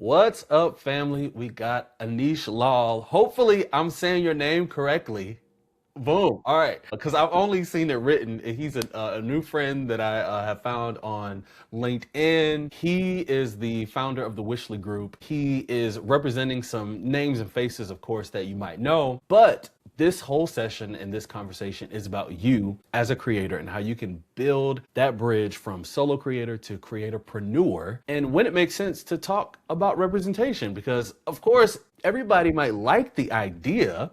What's up, family? We got Anish Lal. Hopefully, I'm saying your name correctly. Boom. All right. Because I've only seen it written. And he's a new friend that I have found on LinkedIn. He is the founder of the Wishley Group. He is representing some names and faces, of course, that you might know. But this whole session and this conversation is about you as a creator and how you can build that bridge from solo creator to creatorpreneur, and when it makes sense to talk about representation. Because, of course, everybody might like the idea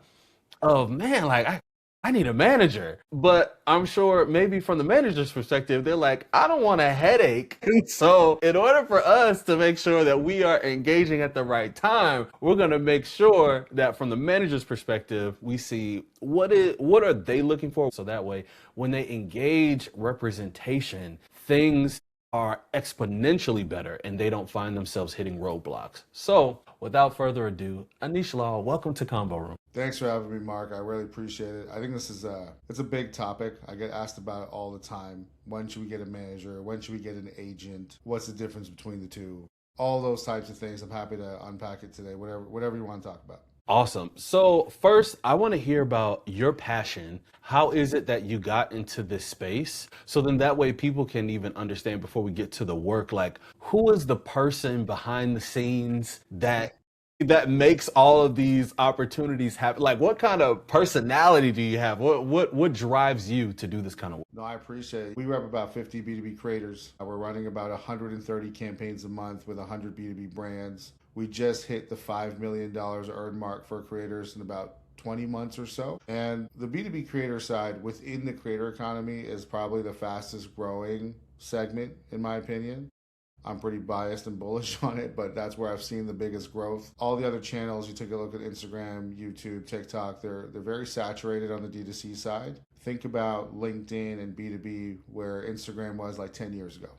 of, man, like I need a manager. But I'm sure maybe from the manager's perspective, they're like, I don't want a headache. So in order for us to make sure that we are engaging at the right time, we're gonna make sure that from the manager's perspective, we see what are they looking for. So that way, when they engage representation, things are exponentially better and they don't find themselves hitting roadblocks. So without further ado, Anish Lal, welcome to Combo Room. Thanks for having me, Mark. I really appreciate it. I think this is it's a big topic. I get asked about it all the time. When should we get a manager? When should we get an agent? What's the difference between the two? All those types of things. I'm happy to unpack it today. Whatever you want to talk about. Awesome. So first, I want to hear about your passion. How is it that you got into this space? So then that way people can even understand before we get to the work, like who is the person behind the scenes that makes all of these opportunities happen? Like what kind of personality do you have? What drives you to do this kind of work? No, I appreciate it. We rep about 50 B2B creators. We're running about 130 campaigns a month with 100 B2B brands. We just hit the $5 million earned mark for creators in about 20 months or so. And the B2B creator side within the creator economy is probably the fastest growing segment, in my opinion. I'm pretty biased and bullish on it, but that's where I've seen the biggest growth. All the other channels, you take a look at Instagram, YouTube, TikTok, they're very saturated on the D2C side. Think about LinkedIn and B2B where Instagram was like 10 years ago,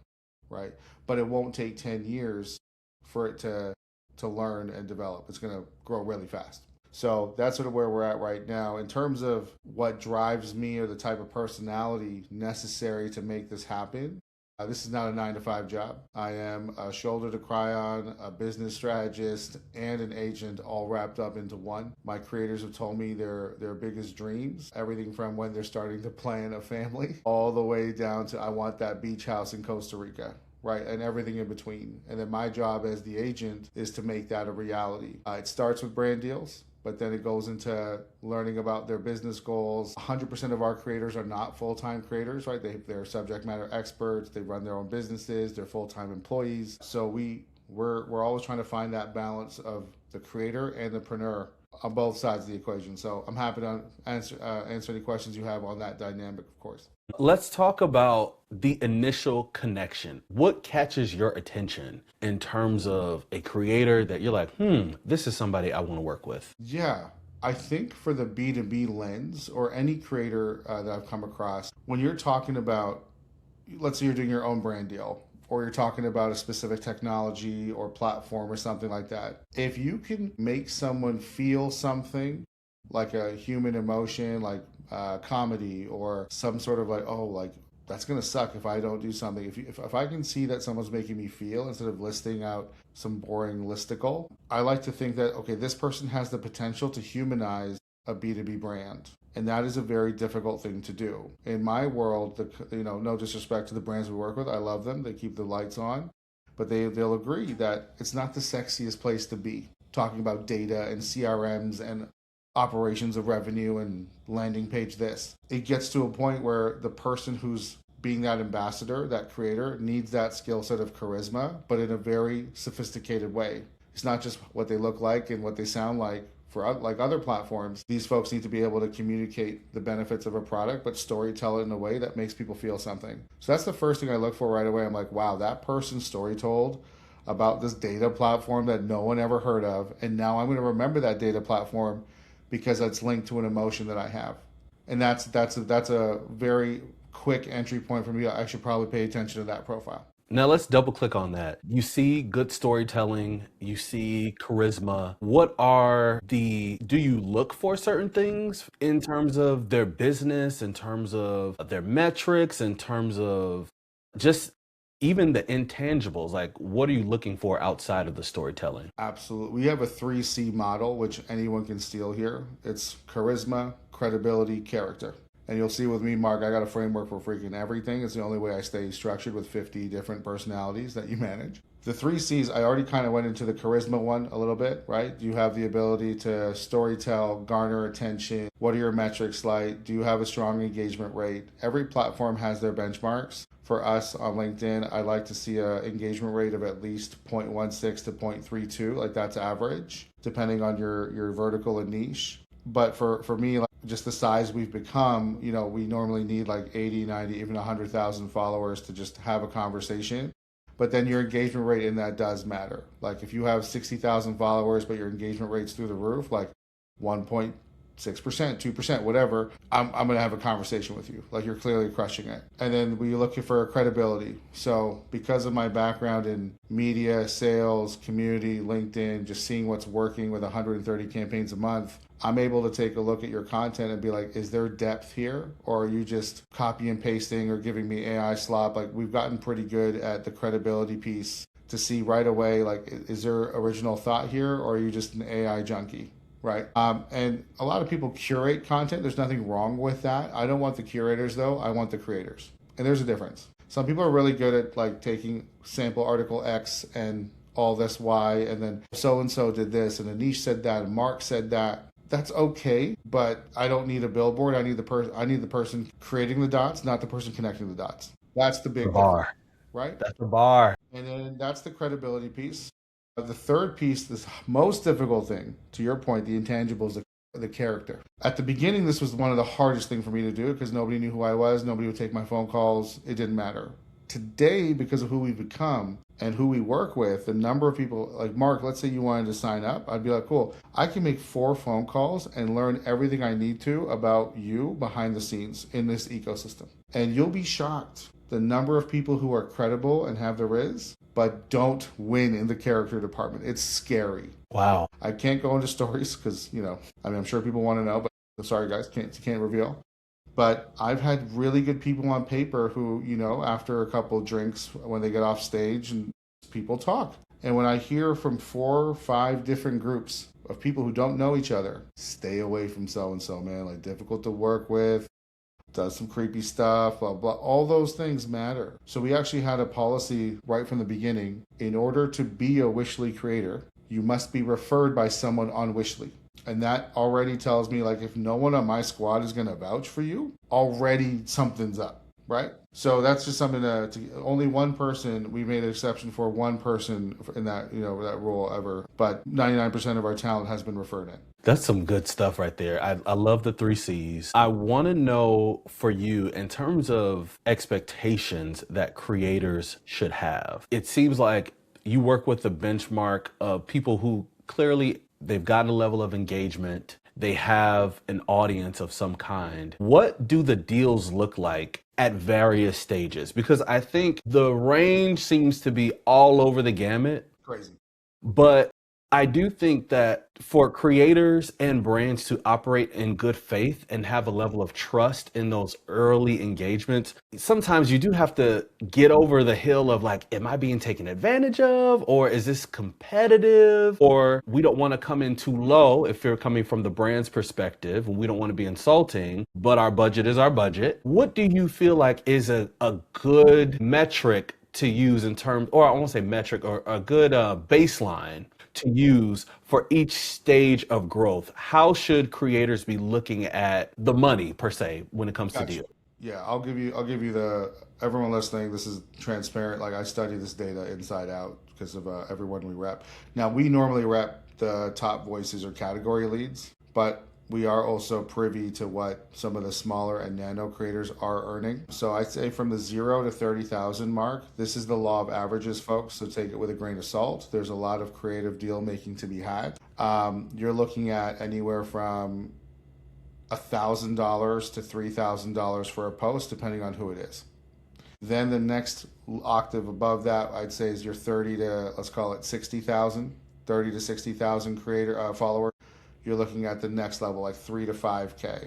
right? But it won't take 10 years for it to learn and develop. It's going to grow really fast. So that's sort of where we're at right now. In terms of what drives me or the type of personality necessary to make this happen, this is not a 9 to 5 job. I am a shoulder to cry on, a business strategist, and an agent all wrapped up into one. My creators have told me their biggest dreams, everything from when they're starting to plan a family, all the way down to I want that beach house in Costa Rica, right? And everything in between. And then my job as the agent is to make that a reality. It starts with brand deals, but then it goes into learning about their business goals. 100% of our creators are not full-time creators, right? They're subject matter experts. They run their own businesses. They're full-time employees. So we're always trying to find that balance of the creator and the preneur on both sides of the equation. So I'm happy to answer any questions you have on that dynamic, of course. Let's talk about the initial connection. What catches your attention in terms of a creator that you're like, this is somebody I want to work with? Yeah, I think for the B2B lens or any creator that I've come across, when you're talking about, let's say you're doing your own brand deal, or you're talking about a specific technology or platform or something like that, if you can make someone feel something like a human emotion, like comedy or some sort of like, oh, like that's gonna suck if I don't do something. If I can see that someone's making me feel instead of listing out some boring listicle, I like to think that okay, this person has the potential to humanize a B2B brand. And that is a very difficult thing to do. In my world, no disrespect to the brands we work with, I love them. They keep the lights on, but they'll agree that it's not the sexiest place to be. Talking about data and CRMs and operations of revenue and landing page this. It gets to a point where the person who's being that ambassador, that creator, needs that skill set of charisma, but in a very sophisticated way. It's not just what they look like and what they sound like. For like other platforms, these folks need to be able to communicate the benefits of a product, but story tell it in a way that makes people feel something. So that's the first thing I look for right away. I'm like, wow, that person story told about this data platform that no one ever heard of. And now I'm going to remember that data platform because it's linked to an emotion that I have. And that's a very quick entry point for me. I should probably pay attention to that profile. Now let's double click on that. You see good storytelling, you see charisma. Do you look for certain things in terms of their business, in terms of their metrics, in terms of just even the intangibles, like what are you looking for outside of the storytelling? Absolutely. We have a 3C model, which anyone can steal here. It's charisma, credibility, character. And you'll see with me, Mark, I got a framework for freaking everything. It's the only way I stay structured with 50 different personalities that you manage. The 3Cs, I already kind of went into the charisma one a little bit, right? Do you have the ability to storytell, garner attention? What are your metrics like? Do you have a strong engagement rate? Every platform has their benchmarks. For us on LinkedIn, I like to see an engagement rate of at least 0.16 to 0.32, like that's average, depending on your vertical and niche. But for me, like just the size we've become, we normally need like 80, 90, even 100,000 followers to just have a conversation. But then your engagement rate in that does matter. Like if you have 60,000 followers, but your engagement rate's through the roof, like 1.6%, 2%, whatever, I'm going to have a conversation with you. Like you're clearly crushing it. And then we're looking for credibility. So because of my background in media, sales, community, LinkedIn, just seeing what's working with 130 campaigns a month, I'm able to take a look at your content and be like, is there depth here? Or are you just copy and pasting or giving me AI slop? Like we've gotten pretty good at the credibility piece to see right away, like, is there original thought here or are you just an AI junkie? Right. And a lot of people curate content. There's nothing wrong with that. I don't want the curators though. I want the creators. And there's a difference. Some people are really good at like taking sample article X and all this Y, and then so-and-so did this and Anish said that and Mark said that. That's okay, but I don't need a billboard. I need the person creating the dots, not the person connecting the dots. That's the The big difference, bar. right? That's the bar. And then that's the credibility piece. The third piece, this most difficult thing, to your point, the intangibles, the character. At the beginning, this was one of the hardest things for me to do because nobody knew who I was. Nobody would take my phone calls. It didn't matter. Today, because of who we've become and who we work with, the number of people, like Mark, let's say you wanted to sign up, I'd be like, cool, I can make 4 phone calls and learn everything I need to about you behind the scenes in this ecosystem. And you'll be shocked the number of people who are credible and have the riz, but don't win in the character department. It's scary. Wow. I can't go into stories because, I'm sure people want to know, but sorry guys, can't reveal. But I've had really good people on paper who, after a couple of drinks, when they get off stage and people talk. And when I hear from 4 or 5 different groups of people who don't know each other, stay away from so-and-so, man, like difficult to work with, does some creepy stuff, blah, blah. All those things matter. So we actually had a policy right from the beginning. In order to be a Wishly creator, you must be referred by someone on Wishly. And that already tells me, like, if no one on my squad is going to vouch for you, already something's up, right? So that's just something to only one person, we made an exception for one person in that, that role ever. But 99% of our talent has been referred in. That's some good stuff right there. I love the 3Cs. I want to know for you in terms of expectations that creators should have. It seems like you work with the benchmark of people who clearly they've gotten a level of engagement. They have an audience of some kind. What do the deals look like at various stages? Because I think the range seems to be all over the gamut. Crazy. But I do think that for creators and brands to operate in good faith and have a level of trust in those early engagements, sometimes you do have to get over the hill of like, am I being taken advantage of? Or is this competitive? Or we don't want to come in too low if you're coming from the brand's perspective and we don't want to be insulting, but our budget is our budget. What do you feel like is a good metric to use in terms, or I won't say metric, or a good baseline to use for each stage of growth? How should creators be looking at the money per se when it comes to deals? Yeah, I'll give you everyone listening, this is transparent. Like I study this data inside out because of everyone we rep. Now we normally rep the top voices or category leads, but we are also privy to what some of the smaller and nano creators are earning. So I'd say from the 0 to 30,000 mark, this is the law of averages, folks. So take it with a grain of salt. There's a lot of creative deal making to be had. You're looking at anywhere from $1,000 to $3,000 for a post, depending on who it is. Then the next octave above that, I'd say, is your 30 to, let's call it 60,000, 30 to 60,000 creator followers. You're looking at the next level, like 3 to 5K.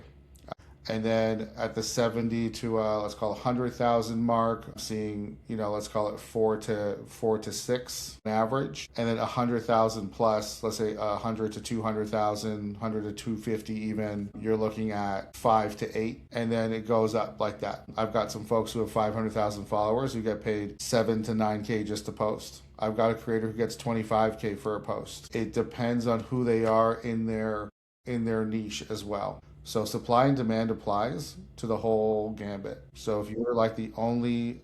And then at the 70 to let's call it 100,000 mark, I'm seeing, let's call it four to six on average. And then 100,000 plus, let's say 100 to 200,000, 100 to 250 even, you're looking at 5 to 8. And then it goes up like that. I've got some folks who have 500,000 followers who get paid 7 to 9K just to post. I've got a creator who gets 25K for a post. It depends on who they are in their niche as well. So supply and demand applies to the whole gambit. So if you're like the only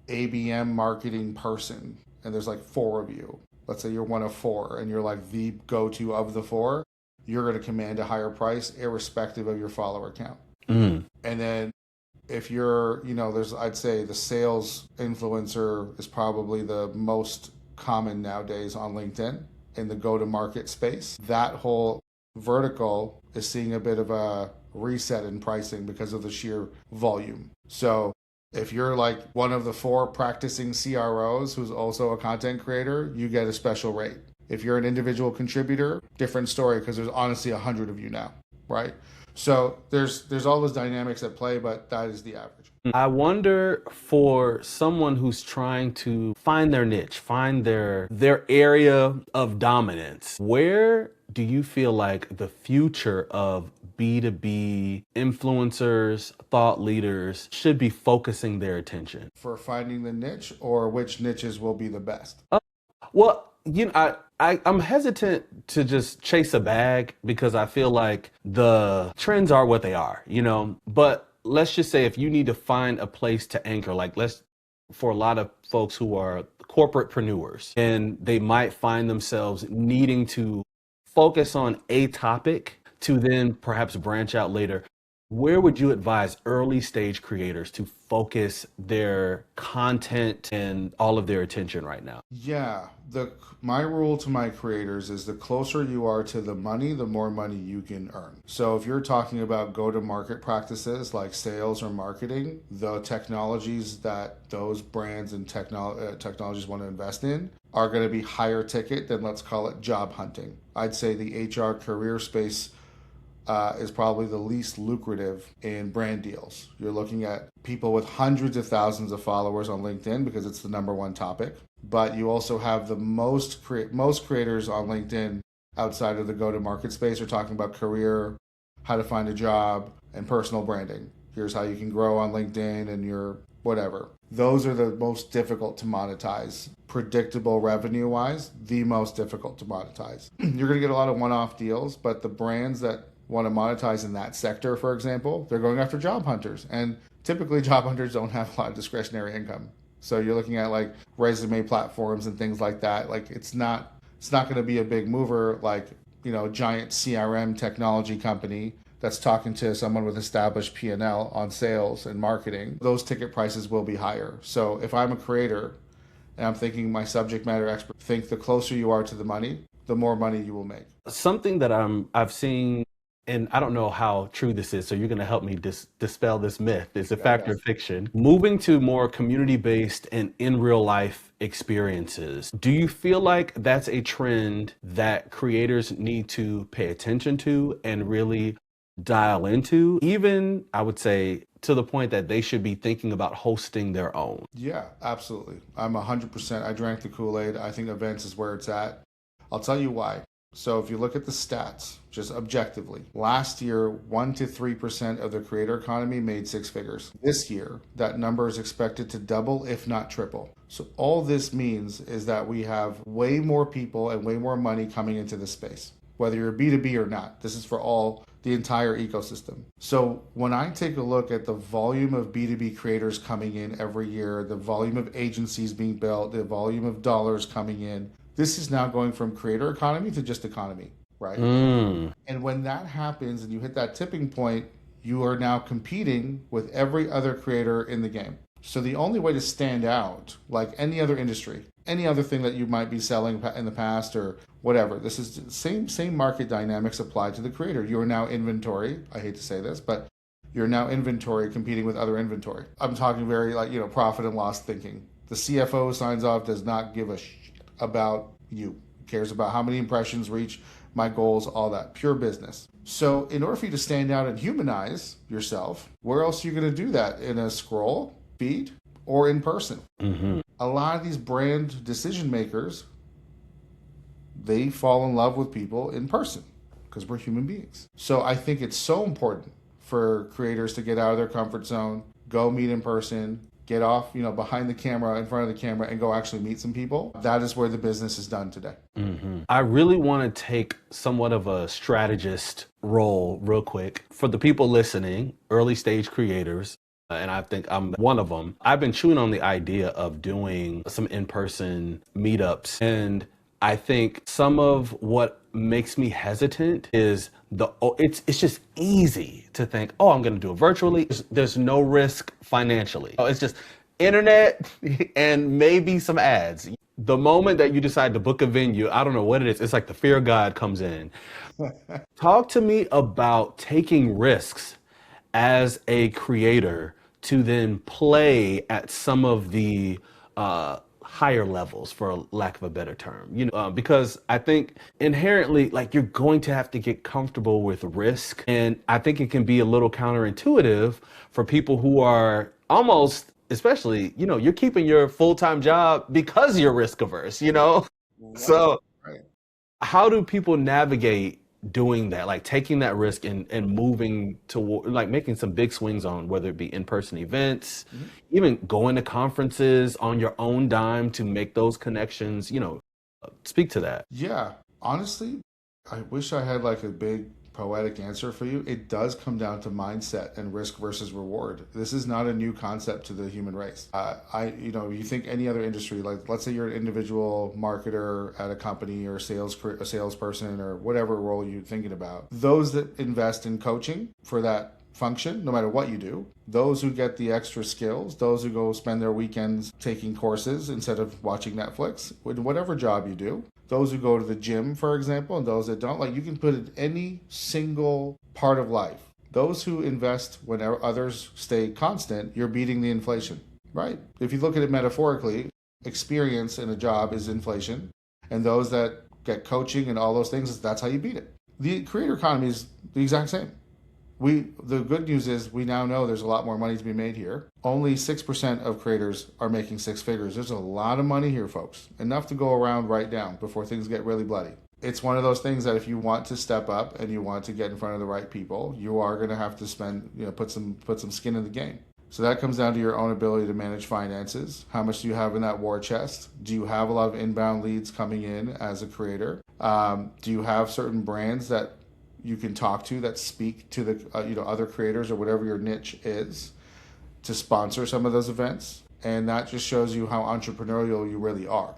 ABM marketing person and there's like 4 of you, let's say you're one of 4 and you're like the go-to of the 4, you're going to command a higher price irrespective of your follower count. And then if you're, I'd say the sales influencer is probably the most common nowadays on LinkedIn in the go-to-market space. That whole vertical is seeing a bit of a reset in pricing because of the sheer volume. So if you're like one of the 4 practicing CROs who's also a content creator, you get a special rate. If you're an individual contributor, different story because there's honestly 100 of you now, right? So there's all those dynamics at play, but that is the average. I wonder for someone who's trying to find their niche, find their area of dominance, where do you feel like the future of B2B influencers, thought leaders should be focusing their attention? For finding the niche or which niches will be the best? Well, I'm hesitant to just chase a bag because I feel like the trends are what they are, but let's just say if you need to find a place to anchor, like for a lot of folks who are corporatepreneurs and they might find themselves needing to focus on a topic to then perhaps branch out later. Where would you advise early stage creators to focus their content and all of their attention right now? Yeah, my rule to my creators is the closer you are to the money, the more money you can earn. So if you're talking about go-to-market practices like sales or marketing, the technologies that those brands and technologies want to invest in are going to be higher ticket than, let's call it, job hunting. I'd say the HR career space is probably the least lucrative in brand deals. You're looking at people with hundreds of thousands of followers on LinkedIn because it's the number one topic. But you also have the most creators on LinkedIn outside of the go-to-market space are talking about career, how to find a job, and personal branding. Here's how you can grow on LinkedIn and your whatever. Those are the most difficult to monetize. Predictable revenue-wise, the most difficult to monetize. You're going to get a lot of one-off deals, but the brands that want to monetize in that sector, for example, they're going after job hunters. And typically job hunters don't have a lot of discretionary income. So you're looking at like resume platforms and things like that. Like it's not going to be a big mover like, giant CRM technology company that's talking to someone with established P&L on sales and marketing. Those ticket prices will be higher. So if I'm a creator and I'm thinking my subject matter expert, think the closer you are to the money, the more money you will make. Something that I've seen, and I don't know how true this is, so you're going to help me dispel this myth. It's a fact or fiction. Moving to more community-based and in real life experiences. Do you feel like that's a trend that creators need to pay attention to and really dial into? Even, I would say, to the point that they should be thinking about hosting their own. Yeah, absolutely. I'm 100%. I drank the Kool-Aid. I think events is where it's at. I'll tell you why. So if you look at the stats, just objectively, last year, 1 to 3% of the creator economy made 6 figures. This year, that number is expected to double, if not triple. So all this means is that we have way more people and way more money coming into this space, whether you're B2B or not. This is for the entire ecosystem. So when I take a look at the volume of B2B creators coming in every year, the volume of agencies being built, the volume of dollars coming in, this is now going from creator economy to just economy, right? And when that happens and you hit that tipping point, you are now competing with every other creator in the game. So the only way to stand out, like any other industry, any other thing that you might be selling in the past or whatever, this is the same market dynamics applied to the creator. You are now inventory. I hate to say this, but you're now inventory competing with other inventory. I'm talking very profit and loss thinking. The CFO signs off, does not give a shit about you. Cares about how many impressions reach my goals, all that. Pure business. So, in order for you to stand out and humanize yourself, where else are you going to do that? In a scroll feed or in person? Hmm. A lot of these brand decision makers, they fall in love with people in person because we're human beings. So, I think it's so important for creators to get out of their comfort zone, go meet in person, get off, behind the camera, in front of the camera, and go actually meet some people. That is where the business is done today. I really want to take somewhat of a strategist role real quick for the people listening, early stage creators. And I think I'm one of them. I've been chewing on the idea of doing some in-person meetups. And I think some of what makes me hesitant is it's just easy to think, oh, I'm going to do it virtually. There's no risk financially. It's just internet and maybe some ads. The moment that you decide to book a venue, I don't know what it is. It's like the fear of God comes in. Talk to me about taking risks as a creator to then play at some of the higher levels, for lack of a better term. Because I think inherently, like, you're going to have to get comfortable with risk, and I think it can be a little counterintuitive for people who are almost, especially, you're keeping your full-time job because you're risk averse. Right. So Right. how do people navigate doing that, like taking that risk and moving toward, like, making some big swings on whether it be in-person events, Mhm. even going to conferences on your own dime to make those connections, speak to that. Yeah, honestly, I wish I had like a big poetic answer for you. It does come down to mindset and risk versus reward. This is not a new concept to the human race. You think any other industry, like let's say you're an individual marketer at a company or a salesperson or whatever role you're thinking about. Those that invest in coaching for that function, no matter what you do, those who get the extra skills, those who go spend their weekends taking courses instead of watching Netflix, with whatever job you do, those who go to the gym, for example, and those that don't, like, you can put it in any single part of life. Those who invest when others stay constant, you're beating the inflation, right? If you look at it metaphorically, experience in a job is inflation, and those that get coaching and all those things, that's how you beat it. The creator economy is the exact same. The good news is we now know there's a lot more money to be made here. Only 6% of creators are making six figures. There's a lot of money here, folks. Enough to go around right now before things get really bloody. It's one of those things that if you want to step up and you want to get in front of the right people, you are going to have to put some skin in the game. So that comes down to your own ability to manage finances. How much do you have in that war chest? Do you have a lot of inbound leads coming in as a creator? Do you have certain brands that you can talk to that speak to the other creators or whatever your niche is to sponsor some of those events? And that just shows you how entrepreneurial you really are.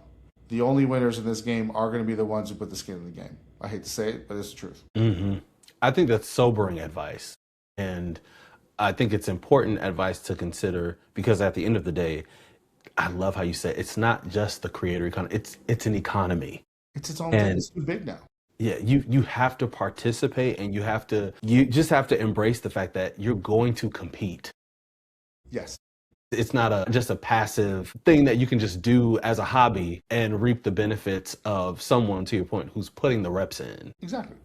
The only winners in this game are going to be the ones who put the skin in the game. I hate to say it, but it's the truth. I think that's sobering advice, and I think it's important advice to consider, because at the end of the day, I love how you say it's not just the creator economy, it's an economy. It's its own thing. And It's too big now. yeah, you have to participate, and you just have to embrace the fact that you're going to compete. Yes. It's not just a passive thing that you can just do as a hobby and reap the benefits of someone, to your point, who's putting the reps in. Exactly.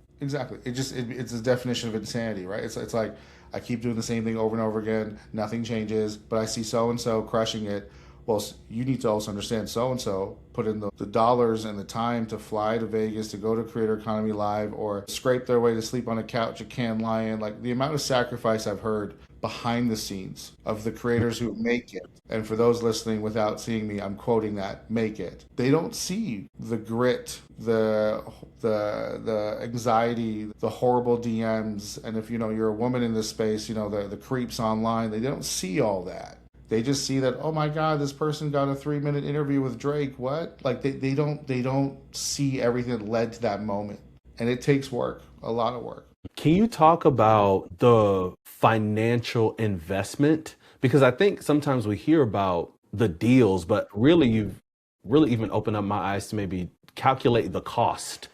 It's a definition of insanity, right? It's like I keep doing the same thing over and over again. Nothing changes, but I see so and so crushing it. Well, you need to also understand so and so put in the dollars and the time to fly to Vegas, to go to Creator Economy Live, or scrape their way to sleep on a couch at Cannes Lion. Like, the amount of sacrifice I've heard behind the scenes of the creators who make it. And for those listening without seeing me, I'm quoting that, make it. They don't see the grit, the anxiety, the horrible DMs. And if you're a woman in this space, the creeps online, they don't see all that. They just see that, oh my God, this person got a 3-minute interview with Drake. What? Like, they don't see everything that led to that moment. And it takes work, a lot of work. Can you talk about the financial investment? Because I think sometimes we hear about the deals, but really you've really even opened up my eyes to maybe calculate the cost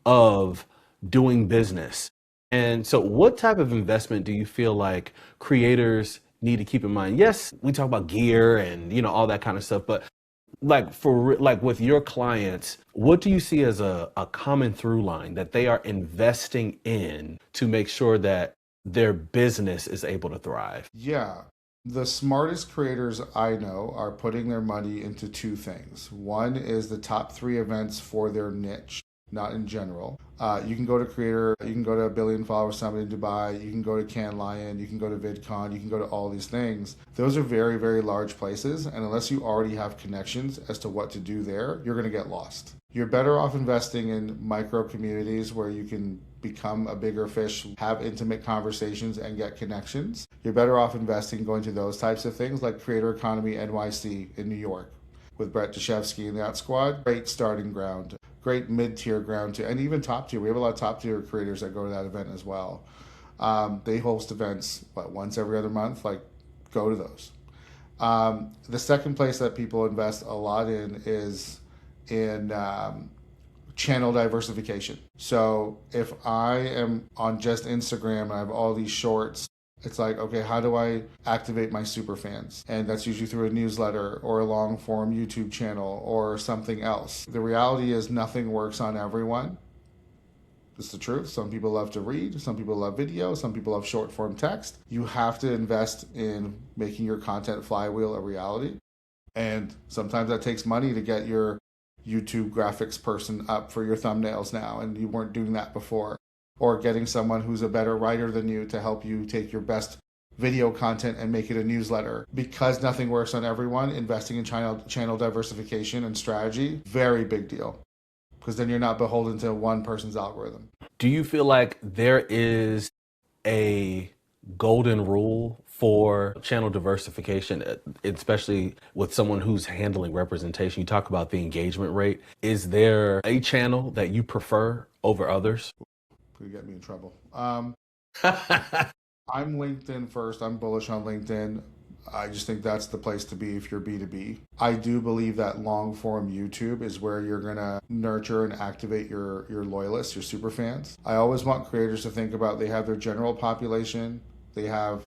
of doing business. And so what type of investment do you feel like creators need to keep in mind? Yes, we talk about gear and all that kind of stuff, but Like like with your clients, what do you see as a common through line that they are investing in to make sure that their business is able to thrive? Yeah. The smartest creators I know are putting their money into two things. One is the top three events for their niche, not in general. You can go to Creator, you can go to a Billion Follower Summit in Dubai, you can go to Cannes Lion, you can go to VidCon, you can go to all these things. Those are very, very large places, and unless you already have connections as to what to do there, you're going to get lost. You're better off investing in micro communities where you can become a bigger fish, have intimate conversations, and get connections. You're better off investing going to those types of things like Creator Economy NYC in New York with Brett Deshevsky and that squad. Great starting ground, great mid-tier ground too, and even top tier. We have a lot of top tier creators that go to that event as well. They host events once every other month. Like, go to those. The second place that people invest a lot in is in channel diversification. So if I am on just Instagram and I have all these shorts, it's like, okay, how do I activate my super fans? And that's usually through a newsletter or a long form YouTube channel or something else. The reality is nothing works on everyone. It's the truth. Some people love to read, some people love video, some people love short form text. You have to invest in making your content flywheel a reality. And sometimes that takes money to get your YouTube graphics person up for your thumbnails now, and you weren't doing that before. Or getting someone who's a better writer than you to help you take your best video content and make it a newsletter. Because nothing works on everyone, investing in channel diversification and strategy, very big deal. Because then you're not beholden to one person's algorithm. Do you feel like there is a golden rule for channel diversification, especially with someone who's handling representation? You talk about the engagement rate. Is there a channel that you prefer over others? Could get me in trouble. I'm LinkedIn first. I'm bullish on LinkedIn. I just think that's the place to be if you're B2B. I do believe that long form YouTube is where you're gonna nurture and activate your loyalists, your super fans. I always want creators to think about they have their general population, they have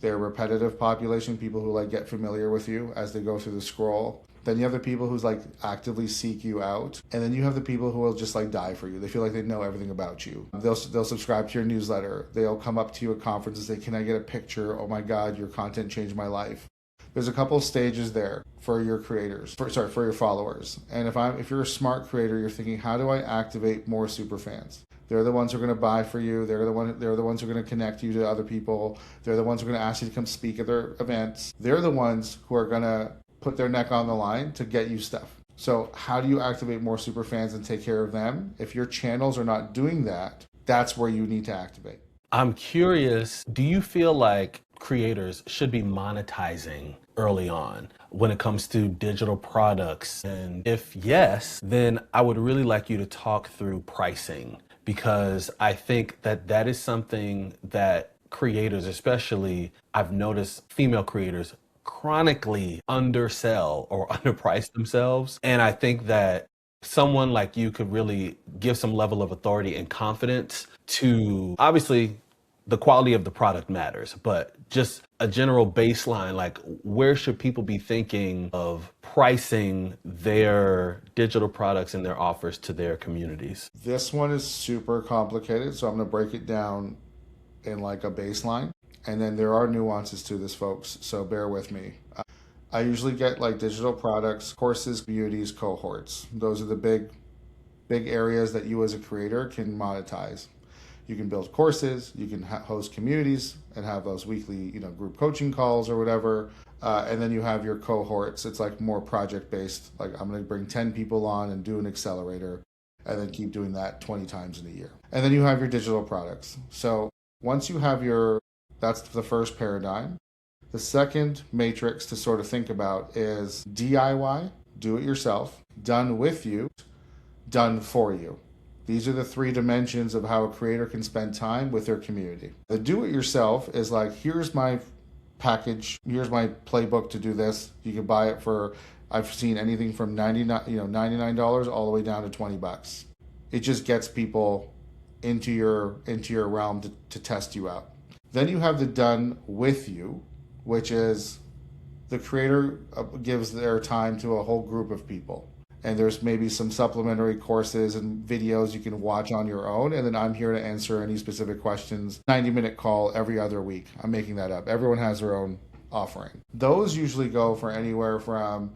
their repetitive population, people who like get familiar with you as they go through the scroll. Then you have the people who's like actively seek you out, and then you have the people who will just like die for you. They feel like they know everything about you. They'll subscribe to your newsletter. They'll come up to you at conferences and say, "Can I get a picture? Oh my God, your content changed my life." There's a couple of stages there for your creators, for your followers. And if you're a smart creator, you're thinking, how do I activate more super fans? They're the ones who are going to buy for you. They're the ones who are going to connect you to other people. They're the ones who are going to ask you to come speak at their events. They're the ones who are going to put their neck on the line to get you stuff. So how do you activate more super fans and take care of them? If your channels are not doing that, that's where you need to activate. I'm curious, do you feel like creators should be monetizing early on when it comes to digital products? And if yes, then I would really like you to talk through pricing, because I think that that is something that creators, especially I've noticed female creators, chronically undersell or underprice themselves. And I think that someone like you could really give some level of authority and confidence to, obviously the quality of the product matters, but just a general baseline, like where should people be thinking of pricing their digital products and their offers to their communities? This one is super complicated, so I'm going to break it down in like a baseline. And then there are nuances to this, folks, so bear with me. I usually get like digital products, courses, communities, cohorts. Those are the big areas that you as a creator can monetize. You can build courses, you can host communities and have those weekly, group coaching calls or whatever. And then you have your cohorts. It's like more project based. Like I'm going to bring 10 people on and do an accelerator and then keep doing that 20 times in a year. And then you have your digital products. So once you have that's the first paradigm. The second matrix to sort of think about is DIY, do it yourself, done with you, done for you. These are the three dimensions of how a creator can spend time with their community. The do it yourself is like, here's my package, here's my playbook to do this. You can buy it for, I've seen anything from $99 all the way down to $20. It just gets people into your realm to test you out. Then you have the done with you, which is The creator gives their time to a whole group of people. And there's maybe some supplementary courses and videos you can watch on your own. And then I'm here to answer any specific questions. 90-minute call every other week. I'm making that up. Everyone has their own offering. Those usually go for anywhere from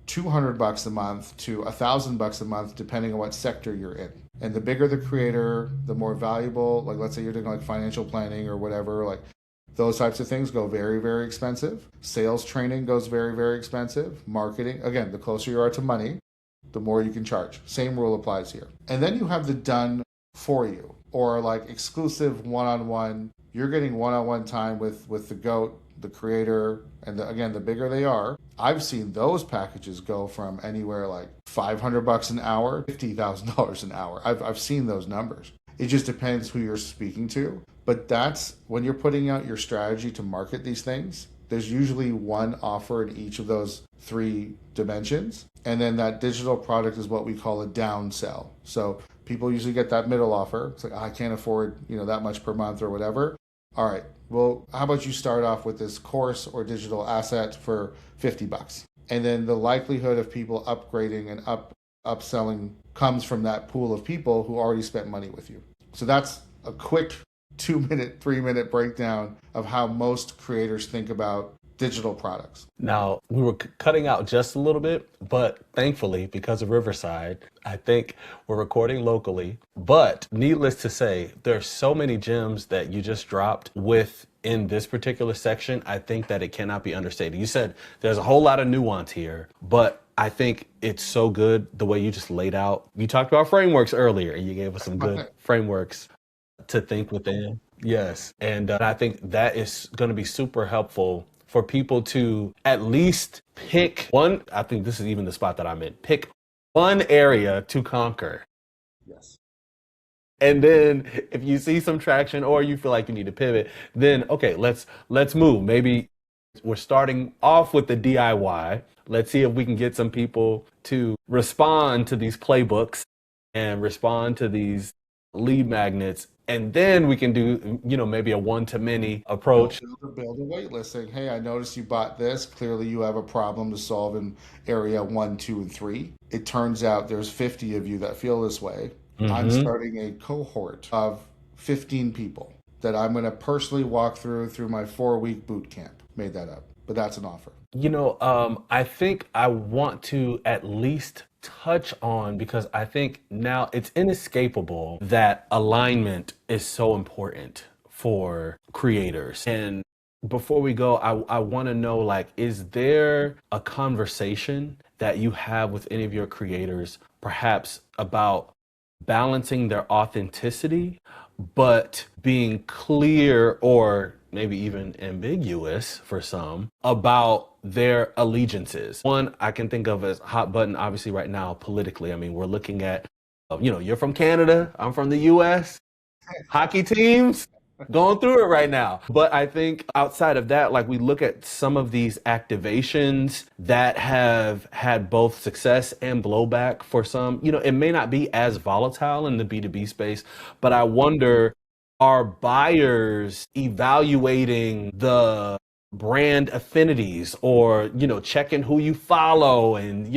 $200 a month to $1,000 a month, depending on what sector you're in. And the bigger the creator, the more valuable. Like, let's say you're doing like financial planning or whatever, like those types of things go very, very expensive. Sales training goes very, very expensive. Marketing, again, the closer you are to money, the more you can charge. Same rule applies here. And then you have the done for you, or like exclusive one-on-one. You're getting one-on-one time with the GOAT, the creator, and again, the bigger they are. I've seen those packages go from anywhere like $500 an hour, $50,000 an hour. I've seen those numbers. It just depends who you're speaking to. But that's when you're putting out your strategy to market these things. There's usually one offer in each of those three dimensions. And then that digital product is what we call a down sell. So people usually get that middle offer. It's like, I can't afford, that much per month or whatever. All right, well, how about you start off with this course or digital asset for $50? And then the likelihood of people upgrading and upselling comes from that pool of people who already spent money with you. So that's a quick 2-minute, 3-minute breakdown of how most creators think about digital products. Now, we were cutting out just a little bit, but thankfully, because of Riverside, I think we're recording locally. But needless to say, there's so many gems that you just dropped within this particular section. I think that it cannot be understated. You said there's a whole lot of nuance here, but I think it's so good the way you just laid out. You talked about frameworks earlier, and you gave us some good frameworks to think within. Yes. And I think that is going to be super helpful for people to at least pick one. I think this is even the spot that I'm in. Pick one area to conquer. Yes. And then if you see some traction or you feel like you need to pivot, then okay, let's move. Maybe we're starting off with the DIY. Let's see if we can get some people to respond to these playbooks and respond to these lead magnets. And then we can do, maybe a one-to-many approach. Build a wait list saying, hey, I noticed you bought this. Clearly you have a problem to solve in area 1, 2, and 3. It turns out there's 50 of you that feel this way. Mm-hmm. I'm starting a cohort of 15 people that I'm going to personally walk through my 4-week boot camp. Made that up, but that's an offer. I think I want to at least touch on, because I think now it's inescapable that alignment is so important for creators. And before we go, I want to know, like, is there a conversation that you have with any of your creators, perhaps about balancing their authenticity, but being clear or maybe even ambiguous for some about their allegiances? One I can think of as hot button, obviously right now politically. I mean, we're looking at, you're from Canada, I'm from the US, hockey teams going through it right now. But I think outside of that, like, we look at some of these activations that have had both success and blowback for some. It may not be as volatile in the B2B space, but I wonder, are buyers evaluating the brand affinities, or, checking who you follow and,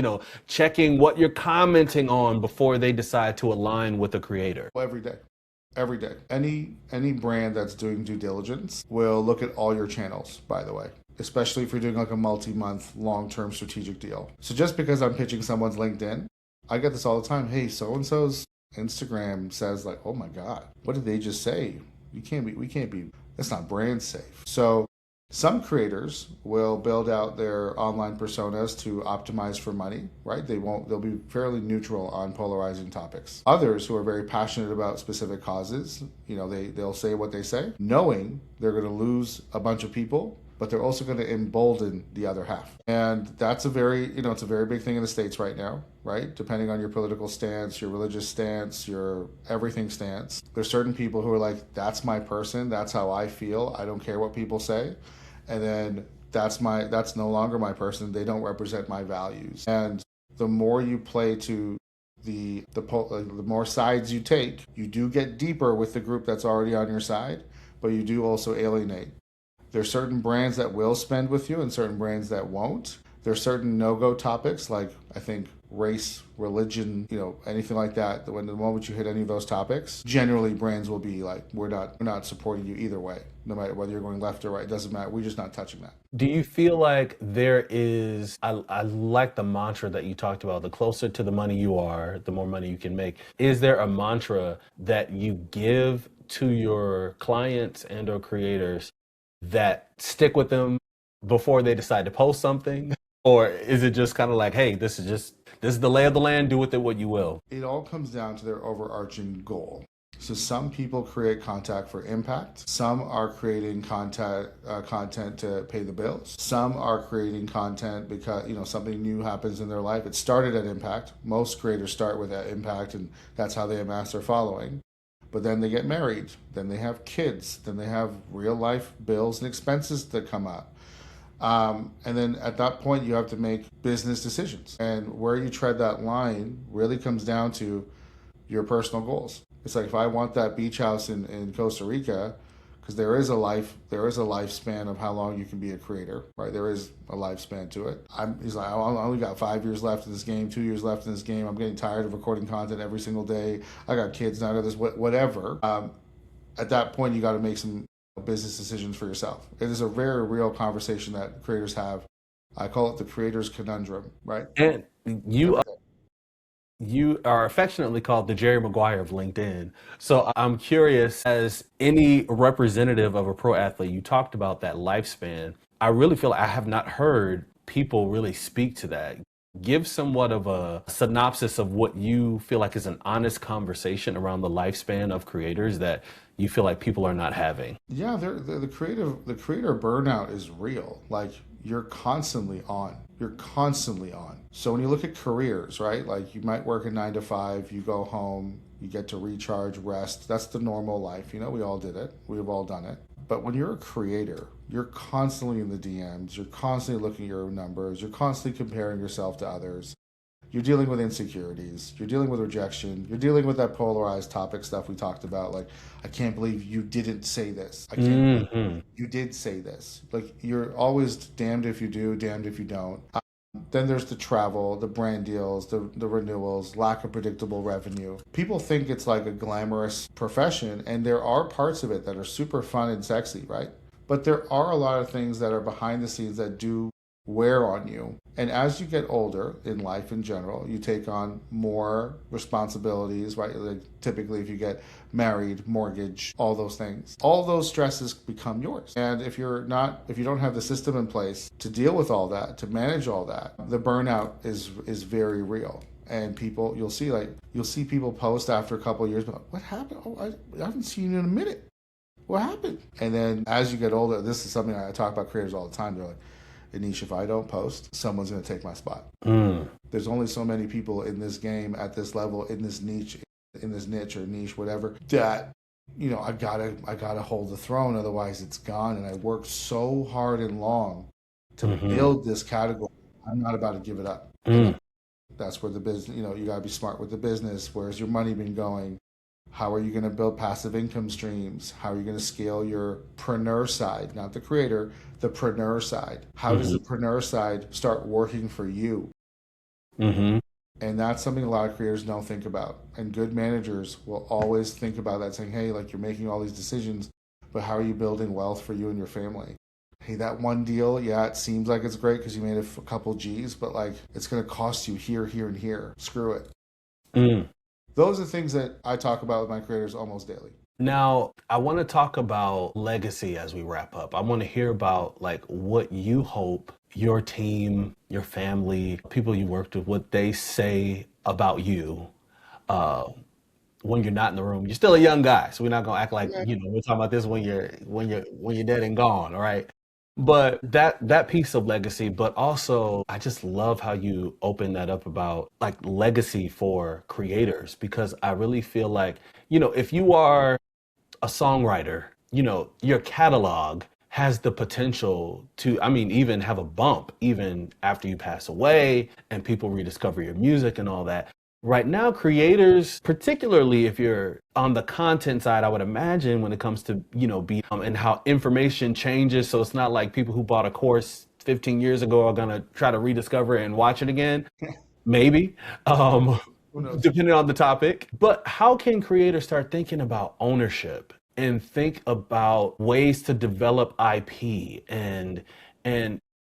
checking what you're commenting on before they decide to align with a creator? Well, every day. Any brand that's doing due diligence will look at all your channels, by the way, especially if you're doing like a multi-month long-term strategic deal. So just because I'm pitching someone's LinkedIn, I get this all the time. Hey, so-and-so's Instagram says, like, oh my God, what did they just say? We can't be, that's not brand safe. So some creators will build out their online personas to optimize for money, right? They'll be fairly neutral on polarizing topics. Others who are very passionate about specific causes, they'll say what they say, knowing they're going to lose a bunch of people, but they're also going to embolden the other half. And that's it's a very big thing in the States right now, right? Depending on your political stance, your religious stance, your everything stance. There's certain people who are like, that's my person, that's how I feel, I don't care what people say. And then that's no longer my person, they don't represent my values. And the more you play to the more sides you take, you do get deeper with the group that's already on your side, but you do also alienate There's certain brands that will spend with you and certain brands that won't. There's certain no-go topics, like I think race, religion, anything like that. When the moment you hit any of those topics, generally brands will be like, we're not supporting you either way, no matter whether you're going left or right. It doesn't matter. We're just not touching that. Do you feel like there is, I like the mantra that you talked about, the closer to the money you are, the more money you can make. Is there a mantra that you give to your clients and or creators that stick with them before they decide to post something? Or is it just kind of like, hey, this is the lay of the land, do with it what you will? It all comes down to their overarching goal. So some people create content for impact. Some are creating content to pay the bills. Some are creating content because something new happens in their life. It started at impact. Most creators start with that impact, and that's how they amass their following. But then they get married. Then they have kids. Then they have real life bills and expenses that come up. And then at that point, you have to make business decisions. And where you tread that line really comes down to your personal goals. It's like, if I want that beach house in Costa Rica, because there is a lifespan of how long you can be a creator, right? There is a lifespan to it. He's like, I only got 5 years left in this game, 2 years left in this game. I'm getting tired of recording content every single day. I got kids now, I got this, whatever. At that point, you got to make some business decisions for yourself. It is a very real conversation that creators have. I call it the creator's conundrum, right? And you are affectionately called the Jerry Maguire of LinkedIn. So I'm curious, as any representative of a pro athlete, you talked about that lifespan. I really feel like I have not heard people really speak to that. Give somewhat of a synopsis of what you feel like is an honest conversation around the lifespan of creators that you feel like people are not having. Yeah, the creator burnout is real. Like, you're constantly on. You're constantly on. So when you look at careers, right? Like, you might work a 9 to 5, you go home, you get to recharge, rest. That's the normal life. We all did it. We've all done it. But when you're a creator, you're constantly in the DMs, you're constantly looking at your numbers, you're constantly comparing yourself to others. You're dealing with insecurities, you're dealing with rejection, you're dealing with that polarized topic stuff we talked about. Like, I can't believe you didn't say this. I can't believe you did say this. Like, you're always damned if you do, damned if you don't. Then there's the travel, the brand deals, the renewals, lack of predictable revenue. People think it's like a glamorous profession, and there are parts of it that are super fun and sexy, right? But there are a lot of things that are behind the scenes that do wear on you. And as you get older in life in general, you take on more responsibilities, right? Like, typically if you get married, mortgage, all those things, all those stresses become yours. And if you don't have the system in place to deal with all that, to manage all that, the burnout is very real. And you'll see people post after a couple of years, but what happened? Oh, I haven't seen you in a minute. What happened? And then as you get older, this is something I talk about creators all the time. They're like, Anish, if I don't post, someone's going to take my spot. There's only so many people in this game at this level, in this niche or niche, whatever, that, I gotta hold the throne. Otherwise it's gone. And I worked so hard and long to build this category. I'm not about to give it up. That's where the business, you gotta be smart with the business. Where's your money been going? How are you going to build passive income streams? How are you going to scale your preneur side, not the creator, the preneur side? How does the preneur side start working for you? And that's something a lot of creators don't think about. And good managers will always think about that, saying, hey, like, you're making all these decisions, but how are you building wealth for you and your family? Hey, that one deal, yeah, it seems like it's great because you made a couple G's, but like, it's going to cost you here, here, and here. Screw it. Those are things that I talk about with my creators almost daily. Now, I want to talk about legacy as we wrap up. I want to hear about like what you hope your team, your family, people you worked with, what they say about you when you're not in the room. You're still a young guy, so we're not gonna act like we're talking about this when you're dead and gone, all right? But that piece of legacy, but also I just love how you open that up about like legacy for creators, because I really feel like, if you are a songwriter, your catalog has the potential to, even have a bump even after you pass away and people rediscover your music and all that. Right now, creators, particularly if you're on the content side, I would imagine when it comes to, be and how information changes. So it's not like people who bought a course 15 years ago are going to try to rediscover it and watch it again. Maybe, Who knows? depending on the topic. But how can creators start thinking about ownership and think about ways to develop IP and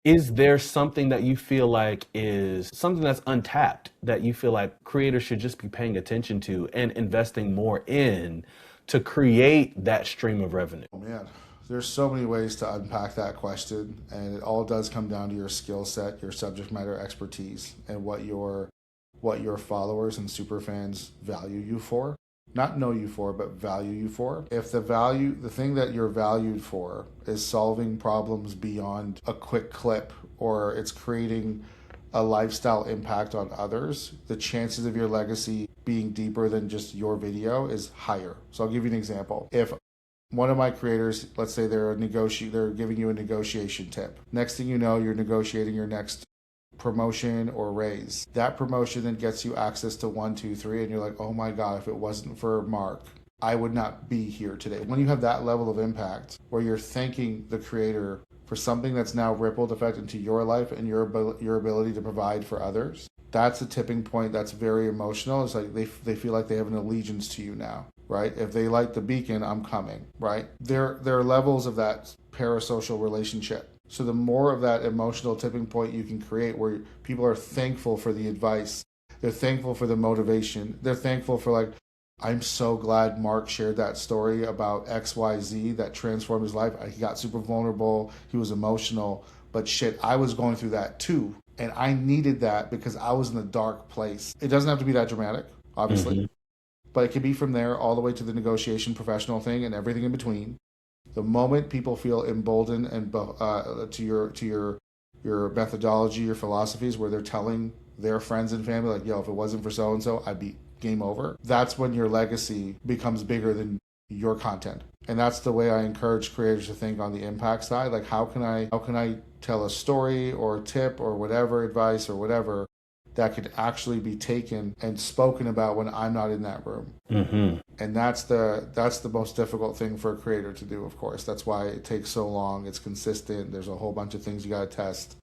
is there something that you feel like is something that's untapped that you feel like creators should just be paying attention to and investing more in to create that stream of revenue? Oh man, there's so many ways to unpack that question, and it all does come down to your skill set, your subject matter expertise, and what your followers and super fans value you for. Not know you for, but value you for. If the thing that you're valued for is solving problems beyond a quick clip, or it's creating a lifestyle impact on others, the chances of your legacy being deeper than just your video is higher. So I'll give you an example. If one of my creators, let's say they're giving you a negotiation tip. Next thing you know, you're negotiating your next promotion or raise. That promotion then gets you access to 1, 2, 3, and you're like, oh my God, if it wasn't for Mark, I would not be here today. When you have that level of impact where you're thanking the creator for something that's now rippled effect into your life and your ability to provide for others, that's a tipping point that's very emotional. It's like they feel like they have an allegiance to you now, right? If they light the beacon, I'm coming, right? There are levels of that parasocial relationship. So the more of that emotional tipping point you can create where people are thankful for the advice, they're thankful for the motivation, they're thankful for like, I'm so glad Mark shared that story about XYZ that transformed his life. He got super vulnerable, he was emotional, but shit, I was going through that too. And I needed that because I was in a dark place. It doesn't have to be that dramatic, obviously, Mm-hmm. but it can be from there all the way to the negotiation professional thing and everything in between. The moment people feel emboldened and to your methodology, your philosophies, where they're telling their friends and family like, "Yo, if it wasn't for so and so, I'd be game over." That's when your legacy becomes bigger than your content, and that's the way I encourage creators to think on the impact side. Like, how can I tell a story or a tip or whatever advice or whatever that could actually be taken and spoken about when I'm not in that room. Mm-hmm. And that's the most difficult thing for a creator to do, of course. That's why it takes so long. It's consistent. There's a whole bunch of things you got to test.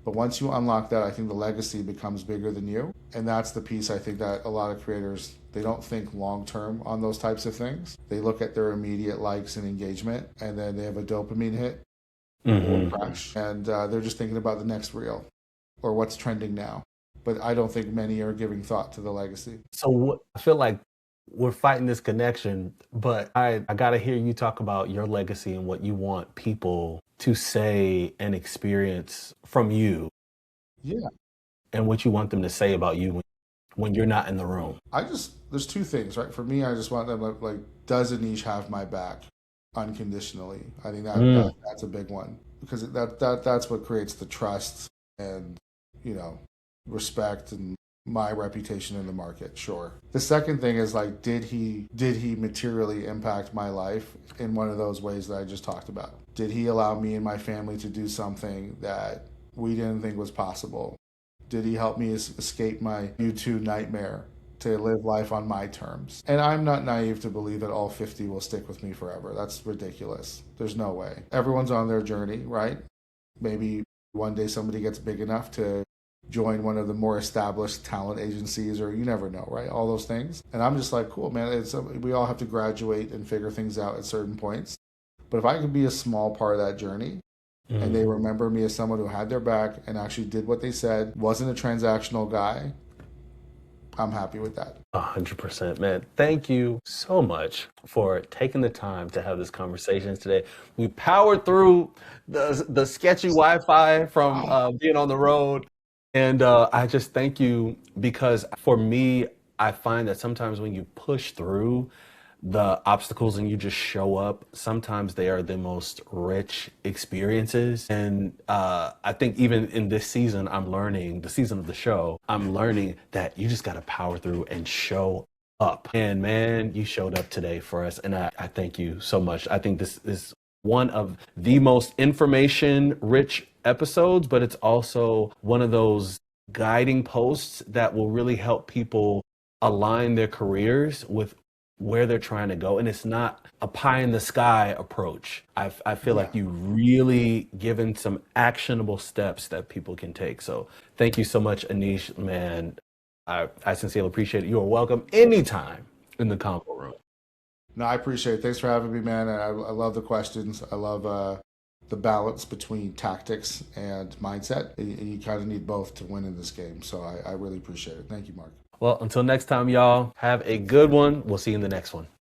But once you unlock that, I think the legacy becomes bigger than you. And that's the piece I think that a lot of creators, they don't think long term on those types of things. They look at their immediate likes and engagement, and then they have a dopamine hit or crash. And they're just thinking about the next reel or what's trending now. But I don't think many are giving thought to the legacy. So I feel like we're fighting this connection, but I got to hear you talk about your legacy and what you want people to say and experience from you Yeah. and what you want them to say about you when you're not in the room. There's two things, right? For me, I just want them like, does Anish have my back unconditionally? I think that's a big one because that's what creates the trust and, respect and my reputation in the market. Sure. The second thing is like, did he materially impact my life in one of those ways that I just talked about? Did he allow me and my family to do something that we didn't think was possible? Did he help me escape my YouTube nightmare to live life on my terms? And I'm not naive to believe that all 50 will stick with me forever. That's ridiculous. There's no way. Everyone's on their journey, right? Maybe one day somebody gets big enough to join one of the more established talent agencies, or you never know, right? All those things. And I'm just like, cool, man. We all have to graduate and figure things out at certain points. But if I could be a small part of that journey, and they remember me as someone who had their back and actually did what they said, wasn't a transactional guy, I'm happy with that. 100%, man. Thank you so much for taking the time to have this conversation today. We powered through the sketchy Wi-Fi from being on the road. And I just thank you because for me, I find that sometimes when you push through the obstacles and you just show up, sometimes they are the most rich experiences. And I think even in this season, the season of the show, I'm learning that you just got to power through and show up. And man, you showed up today for us. And I thank you so much. I think this is one of the most information rich episodes, but it's also one of those guiding posts that will really help people align their careers with where they're trying to go. And it's not a pie in the sky approach. I feel Yeah. like you really given some actionable steps that people can take. So thank you so much, Anish, man. I sincerely appreciate it. You are welcome anytime in the combo room. No, I appreciate it. Thanks for having me, man. I love the questions. I love the balance between tactics and mindset. And you kind of need both to win in this game. So I really appreciate it. Thank you, Mark. Well, until next time, y'all, have a good one. We'll see you in the next one.